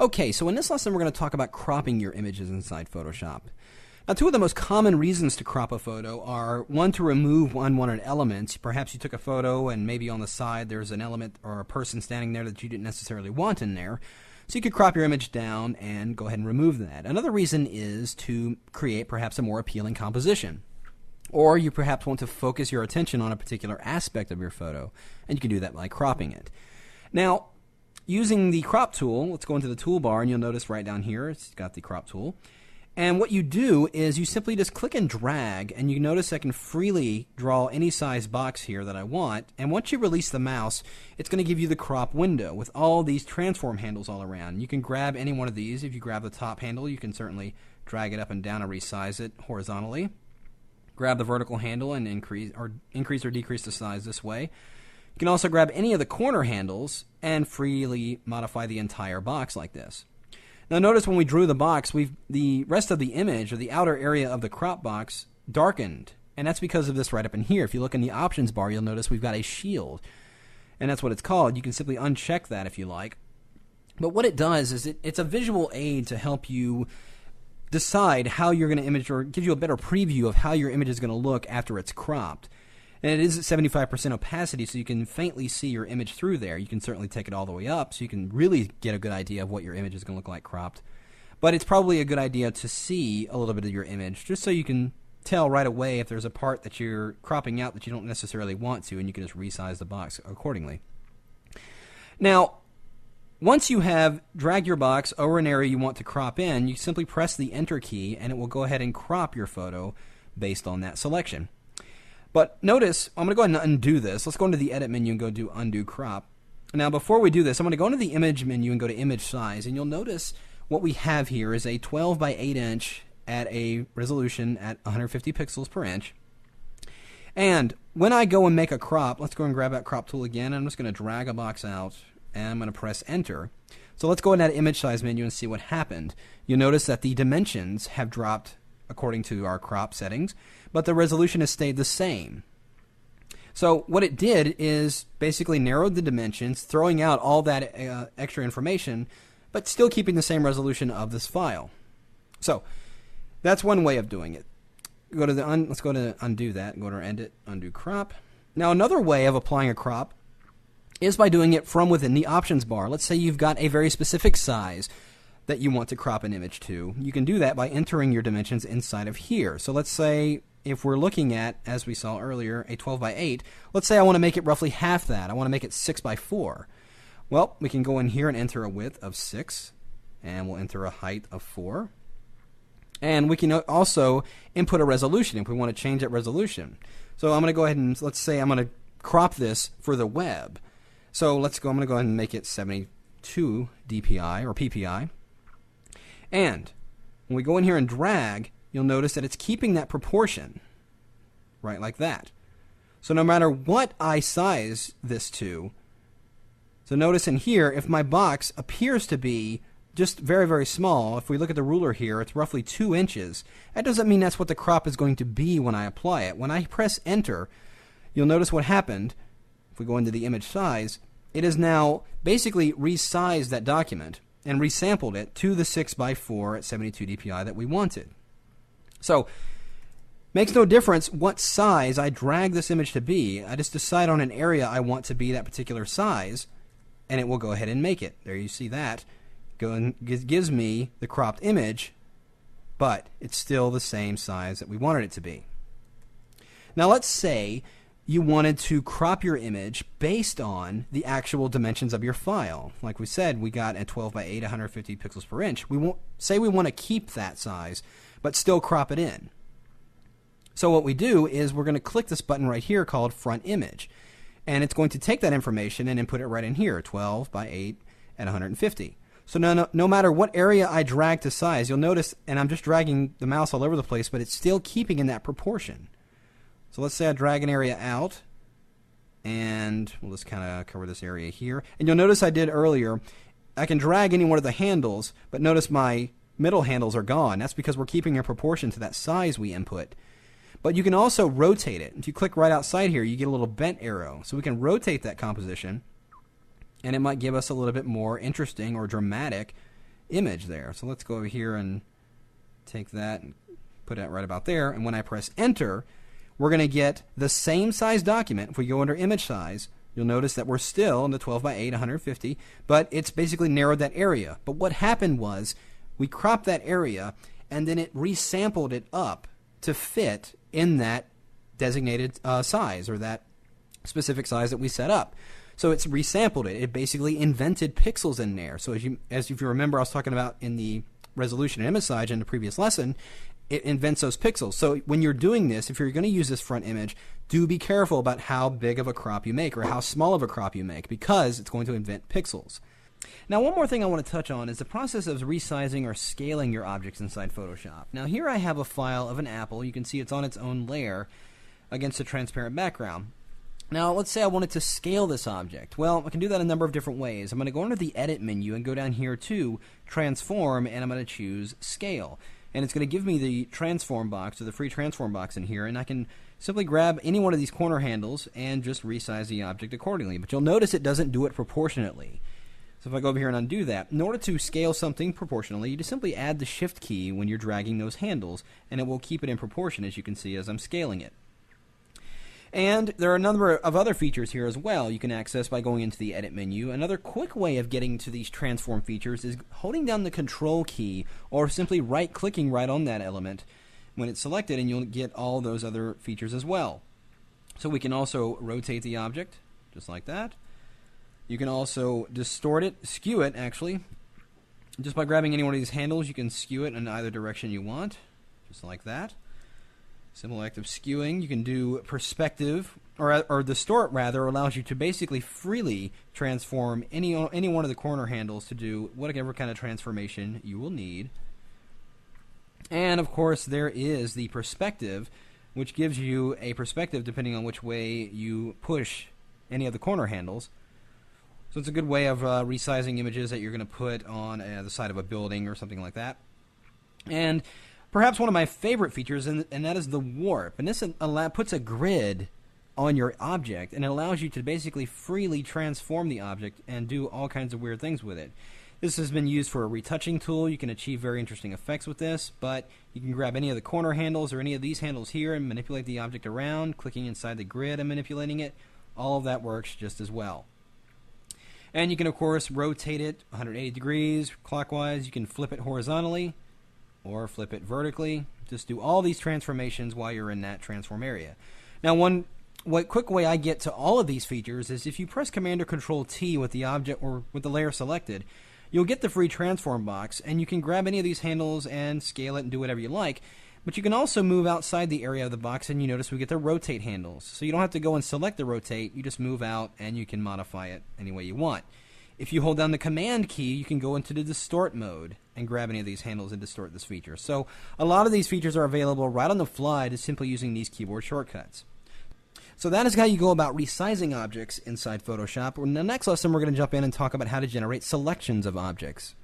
Okay, so in this lesson we're going to talk about cropping your images inside Photoshop. Now, two of the most common reasons to crop a photo are, one, to remove unwanted elements. Perhaps you took a photo and maybe on the side there's an element or a person standing there that you didn't necessarily want in there. So you could crop your image down and go ahead and remove that. Another reason is to create perhaps a more appealing composition. Or you perhaps want to focus your attention on a particular aspect of your photo, and you can do that by cropping it. Now, using the crop tool, let's go into the toolbar, and you'll notice right down here it's got the crop tool. And what you do is you simply just click and drag, and you notice I can freely draw any size box here that I want. And once you release the mouse, it's going to give you the crop window with all these transform handles all around. You can grab any one of these. If you grab the top handle, you can certainly drag it up and down and resize it horizontally. Grab the vertical handle and increase or decrease the size this way. You can also grab any of the corner handles and freely modify the entire box like this. Now notice when we drew the box, the rest of the image, or the outer area of the crop box, darkened. And that's because of this right up in here. If you look in the options bar, you'll notice we've got a shield. And that's what it's called. You can simply uncheck that if you like. But what it does is it's a visual aid to help you decide how you're going to image, or give you a better preview of how your image is going to look after it's cropped. And it is at 75% opacity, so you can faintly see your image through there. You can certainly take it all the way up, so you can really get a good idea of what your image is going to look like cropped. But it's probably a good idea to see a little bit of your image, just so you can tell right away if there's a part that you're cropping out that you don't necessarily want to, and you can just resize the box accordingly. Now, once you have dragged your box over an area you want to crop in, you simply press the Enter key, and it will go ahead and crop your photo based on that selection. But notice, I'm going to go ahead and undo this. Let's go into the Edit menu and go do Undo Crop. Now, before we do this, I'm going to go into the Image menu and go to Image Size, and you'll notice what we have here is a 12 by 8 inch at a resolution at 150 pixels per inch. And when I go and make a crop, let's go and grab that crop tool again. I'm just going to drag a box out, and I'm going to press Enter. So let's go into that Image Size menu and see what happened. You'll notice that the dimensions have dropped according to our crop settings, but the resolution has stayed the same. So what it did is basically narrowed the dimensions, throwing out all that extra information, but still keeping the same resolution of this file. So that's one way of doing it. Go to let's go to undo that, and go to Edit, Undo Crop. Now another way of applying a crop is by doing it from within the options bar. Let's say you've got a very specific size that you want to crop an image to. You can do that by entering your dimensions inside of here. So let's say if we're looking at, as we saw earlier, a 12 by 8, let's say I want to make it roughly half that. I want to make it 6 by 4. Well, we can go in here and enter a width of 6, and we'll enter a height of 4. And we can also input a resolution if we want to change that resolution. So I'm going to go ahead and, let's say I'm going to crop this for the web. So I'm going to go ahead and make it 72 dpi or ppi. And when we go in here and drag, you'll notice that it's keeping that proportion, right, like that. So no matter what I size this to, so notice in here, if my box appears to be just very, very small, if we look at the ruler here, it's roughly 2 inches. That doesn't mean that's what the crop is going to be when I apply it. When I press Enter, you'll notice what happened. If we go into the image size, it has now basically resized that document and resampled it to the 6 by 4 at 72 dpi that we wanted. So, makes no difference what size I drag this image to be. I just decide on an area I want to be that particular size, and it will go ahead and make it. There you see that. Gives me the cropped image, but it's still the same size that we wanted it to be. Now let's say you wanted to crop your image based on the actual dimensions of your file. Like we said, we got a 12 by 8, 150 pixels per inch. We want to keep that size, but still crop it in. So what we do is we're going to click this button right here called Front Image. And it's going to take that information and input it right in here, 12 by 8 at 150. So no matter what area I drag to size, you'll notice, and I'm just dragging the mouse all over the place, but it's still keeping in that proportion. So let's say I drag an area out, and we'll just kind of cover this area here. And you'll notice I did earlier, I can drag any one of the handles, but notice my middle handles are gone. That's because we're keeping a proportion to that size we input. But you can also rotate it. If you click right outside here, you get a little bent arrow. So we can rotate that composition, and it might give us a little bit more interesting or dramatic image there. So let's go over here and take that and put it right about there. And when I press enter, we're going to get the same size document. If we go under image size, you'll notice that we're still in the 12 by 8, 150, but it's basically narrowed that area. But what happened was we cropped that area and then it resampled it up to fit in that designated size, or that specific size that we set up. So it's resampled it. It basically invented pixels in there. So if you remember, I was talking about in the resolution and image size in the previous lesson, it invents those pixels. So when you're doing this, if you're going to use this front image, do be careful about how big of a crop you make or how small of a crop you make, because it's going to invent pixels. Now, one more thing I want to touch on is the process of resizing or scaling your objects inside Photoshop. Now, here I have a file of an apple. You can see it's on its own layer against a transparent background. Now, let's say I wanted to scale this object. Well, I can do that a number of different ways. I'm going to go under the Edit menu and go down here to Transform, and I'm going to choose Scale. And it's going to give me the transform box, or the free transform box in here, and I can simply grab any one of these corner handles and just resize the object accordingly. But you'll notice it doesn't do it proportionately. So if I go over here and undo that, in order to scale something proportionally, you just simply add the Shift key when you're dragging those handles, and it will keep it in proportion, as you can see as I'm scaling it. And there are a number of other features here as well you can access by going into the Edit menu. Another quick way of getting to these transform features is holding down the Control key, or simply right-clicking right on that element when it's selected, and you'll get all those other features as well. So we can also rotate the object, just like that. You can also distort it, skew it actually. Just by grabbing any one of these handles, you can skew it in either direction you want, just like that. Simple act of skewing. You can do perspective, or distort rather, allows you to basically freely transform any one of the corner handles to do whatever kind of transformation you will need. And of course there is the perspective, which gives you a perspective depending on which way you push any of the corner handles. So it's a good way of resizing images that you're going to put on the side of a building or something like that. And perhaps one of my favorite features, and that is the warp. And this puts a grid on your object, and it allows you to basically freely transform the object and do all kinds of weird things with it. This has been used for a retouching tool. You can achieve very interesting effects with this, but you can grab any of the corner handles or any of these handles here and manipulate the object around, clicking inside the grid and manipulating it. All of that works just as well. And you can, of course, rotate it 180 degrees clockwise. You can flip it horizontally or flip it vertically. Just do all these transformations while you're in that transform area. Now, one quick way I get to all of these features is if you press Command or Control T with the object or with the layer selected, you'll get the free transform box, and you can grab any of these handles and scale it and do whatever you like. But you can also move outside the area of the box, and you notice we get the rotate handles. So you don't have to go and select the rotate, you just move out and you can modify it any way you want. If you hold down the Command key, you can go into the distort mode and grab any of these handles and distort this feature. So a lot of these features are available right on the fly just simply using these keyboard shortcuts. So that is how you go about resizing objects inside Photoshop. In the next lesson, we're going to jump in and talk about how to generate selections of objects.